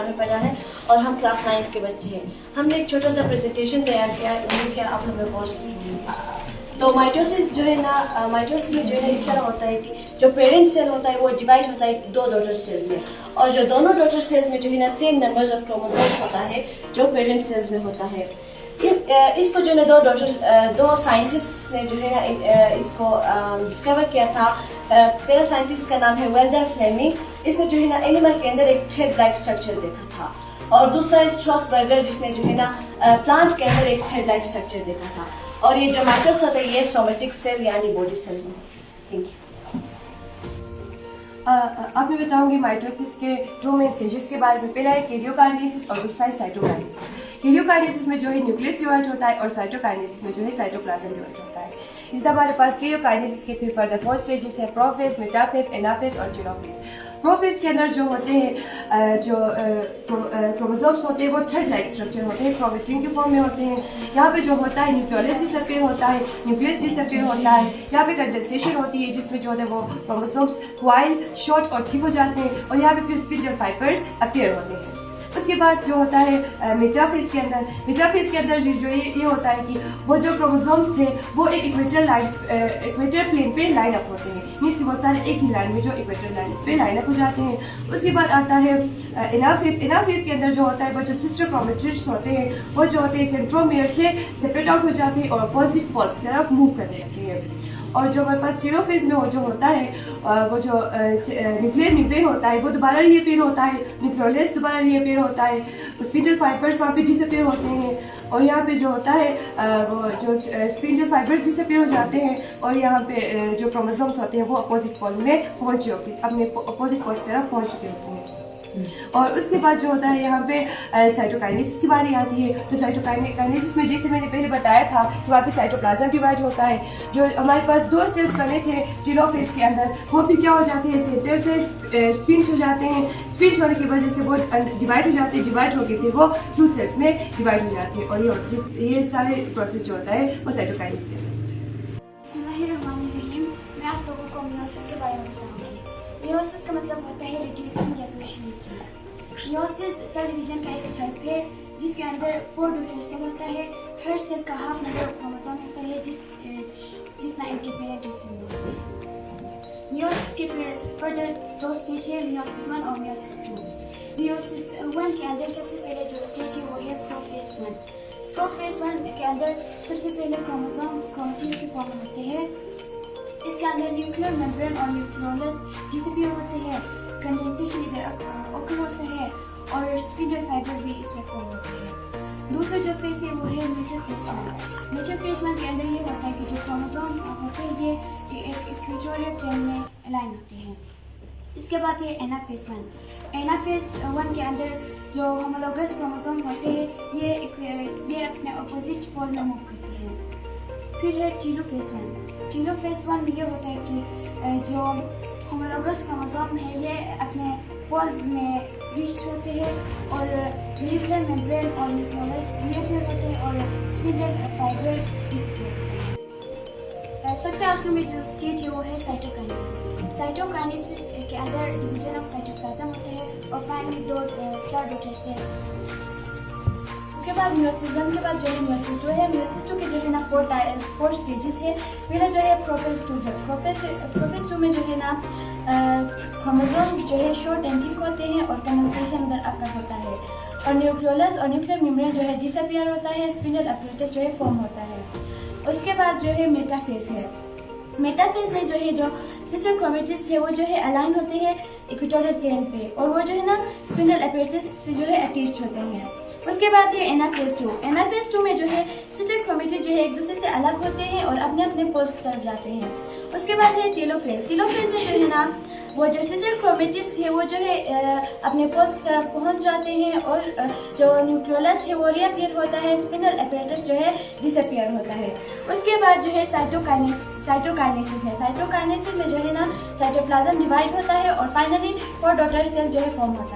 में पढ़ा है और हम क्लास 9 के बच्चे हैं। हमने एक छोटा सा प्रेजेंटेशन तैयार किया है, उम्मीद है आप हमें बहुत सुनिए। तो माइटोसिस जो है ना, माइटोसिस में जो है ना इस तरह होता है कि जो पेरेंट सेल होता है वो डिवाइड होता है 2 डॉटर सेल्स में, और जो दोनों डॉटर सेल्स में जो है ना सेम नंबर्स ऑफ क्रोमोसोम्स होता है जो पेरेंट सेल्स में होता है। इसको जो है ना दो साइंटिस्ट ने जो है ना इसको डिस्कवर किया था। पहला साइंटिस्ट का नाम है वेल्डर फ्लेमिंग। इसने जो है ना एनिमल के अंदर एक थ्रेड लाइक स्ट्रक्चर देखा था, और दूसरा स्ट्रॉसबर्गर जिसने जो है ना प्लांट के अंदर एक थ्रेड लाइक स्ट्रक्चर देखा था। और ये जो माइटोसिस होता है ये सोमेटिक सेल यानी बॉडी सेल में। Thank you. अब मैं बताऊंगी माइटोसिस के 2 मेन स्टेजेस के बारे में। पहला है कैरियोकाइनेसिस और दूसरा है साइटोकाइनेसिस। कैरियोकाइनेसिस में जो है न्यूक्लियस डिवाइड होता है और साइटोकाइनेसिस में जो है साइटोप्लाज्म डिवाइड होता है। इस हमारे पास कैरियोकाइनेसिस के फिर फर्दर 4 स्टेजेस है: प्रोफेज, मेटाफेज, एनाफेज और टेलोफेज। प्रोफेज के अंदर जो होते हैं जो क्रोमोसोम्स होते हैं वो थ्रेड लाइक स्ट्रक्चर होते हैं, क्रोमेटिन के फॉर्म में होते हैं। यहाँ पे जो होता है न्यूक्लियस डिसअपीयर होता है, न्यूक्लियस डिसअपीयर होता है। यहाँ पे कंडेंसेशन होती है जिसमें जो है वो क्रोमोसोम्स वाइड, शॉर्ट और थिक हो जाते हैं, और यहाँ पे फिर स्पिंडल फाइबर्स अपीयर होते हैं। उसके बाद जो होता है मेटाफेज के अंदर जो ये होता है कि वो जो क्रोमोसोम्स है वो एक इक्वेटर प्लेन पे लाइन अप होते हैं, मीन्स कि बहुत सारे एक ही लाइन में जो इक्वेटर लाइन पे लाइन अप हो जाते हैं। उसके बाद आता है एनाफेज के अंदर जो होता है वो जो सिस्टर क्रोमेटिड्स होते हैं वो जो होते हैं सेंट्रोमियर से सेपरेट आउट हो जाते हैं और अपोजिट पोल्स की तरफ मूव करने लगते हैं। और जो हमारे पास टेलोफेज में वो जो होता है वो जो न्यूक्लियर मेम्ब्रेन होता है वो दोबारा रीअपीयर होता है, न्यूक्लियोलस दोबारा रीअपीयर होता है, स्पिंडल फाइबर्स वहाँ पे डिसअपीयर होते हैं, और यहाँ पे जो होता है वो जो स्पिंडल फाइबर्स डिसअपीयर हो जाते हैं, और यहाँ पे जो क्रोमोसोम्स होते हैं वो अपोजिट पोल में पहुँच चुके अपने अपोजिट पोल की तरफ पहुँच चुके होते हैं। और उसके बाद जो होता है यहाँ पे साइटोकाइनेसिस की बारी आती है। तो साइटोकाइनेसिस में जैसे मैंने पहले बताया था कि वहाँ पे साइटोप्लाज्म डिवाइड होता है। जो हमारे पास 2 सेल्स बने थे टेलोफेज के अंदर, वो फिर क्या हो जाते हैं, सेंटर से स्पिंच हो जाते हैं। स्पिंच होने की वजह से वो डिवाइड हो जाते हैं, डिवाइड होकर फिर वो 2 सेल्स में डिवाइड हो जाते हैं, और ये सारे प्रोसेस जो होता है वो साइटोकाइनेसिस के अंदर। बिस्मिल्लाहिर्रहमानिर्रहीम। मैं आप लोगों को मियोसिस के बारे में बताऊंगी। मियोसिस का मतलब होता है रिड्यूसिंग या पुशिंग की। मियोसिस सेल डिवीजन का एक टाइप है जिसके अंदर 4 डॉटर सेल होता है। हर सेल का हाफ नंबर ऑफ क्रोमोसोम होता है जितना इनके पेरेंटल सेल में होता है। मियोसिस के फिर फर्दर 2 स्टेज है, मियोसिस 1 और मियोसिस 2। मियोसिस 1 के अंदर सबसे पहले जो स्टेज है वो है प्रोफेज 1। प्रोफेज 1 के अंदर सबसे पहले क्रोमोसोम क्रोमेटिन्स के फॉर्म में होते हैं। इसके अंदर न्यूक्लियर मेम्ब्रेन और न्यूक्लियोलस डिसअपीयर होते हैं, कंडेंसेशन इधर ऑकर होता है, और स्पिंडल फाइबर भी इसमें फॉर्म होते हैं। दूसरा जो फेज है वो है मेटाफेज 1। मेटाफेज 1 के अंदर ये होता है कि जो क्रोमोसोम होते हैं ये एक इक्वेटोरियल प्लेन में अलाइन होते हैं। इसके बाद है एनाफेज 1। एनाफेज 1 के अंदर जो होमोलोगस क्रोमोसोम होते हैं ये अपने अपोजिट पोल में मूव करते हैं। फिर है टेलोफेज 1। टेलोफेज 1 में ये होता है कि जो होमोलोगस क्रोमोसोम है ये अपने पोल्स में रीच होते हैं, और न्यूक्लियर मेम्ब्रेन और न्यूक्लियोलस रीअपीयर होते हैं, और स्पिंडल फाइबर डिसअपीयर होते हैं। सबसे आखिर में जो स्टेज है वो है साइटोकाइनेसिस। साइटोकाइनेसिस के अंदर डिवीजन ऑफ साइटोप्लाज्म होते हैं, और फाइनली 4 डॉटर सेल। उसके बाद मियोसिस 1 के बाद जो है मियोसिस 2 है। मियोसिस 2 के जो है ना 4 स्टेजेस है। पहला जो है प्रोफेज 2 है। प्रोफेज 2 में जो है ना क्रोमोसोम्स जो है शॉर्ट एंड थिक होते हैं, और कंडेंसेशन उधर अकर होता है, और न्यूक्लियोलस और न्यूक्लियर मेम्ब्रेन जो है डिसअपीयर होता है, स्पिंडल अपरेटस जो है फॉर्म होता है। उसके बाद जो है मेटाफेज है। मेटाफेज में जो है जो सिस्टर क्रोमेटिड्स है वो जो है अलाइन होते हैं इक्वेटोरियल प्लेन पे, और वो जो है ना स्पिंडल अपरेटस से जो है अटैच होते हैं। उसके बाद ये एनाफेज 2। एनाफेज 2 में जो है सिस्टर क्रोमेटिड जो है एक दूसरे से अलग होते हैं और अपने अपने पोल्स की तरफ जाते हैं। उसके बाद है टेलोफेज। टेलोफेज में जो है ना वो जो सिस्टर क्रोमेटिड्स है वो जो है अपने पोल्स की तरफ पहुंच जाते हैं, और जो न्यूक्लियोलस है वो रीअपीयर होता है, स्पिंडल अपरेटस जो है डिसअपीयर होता है। उसके बाद जो है साइटोकाइनेसिस है। साइटोकाइनेसिस में जो है ना साइटोप्लाज्म डिवाइड होता है, और फाइनली 4 डॉटर सेल जो है फॉर्म होता है।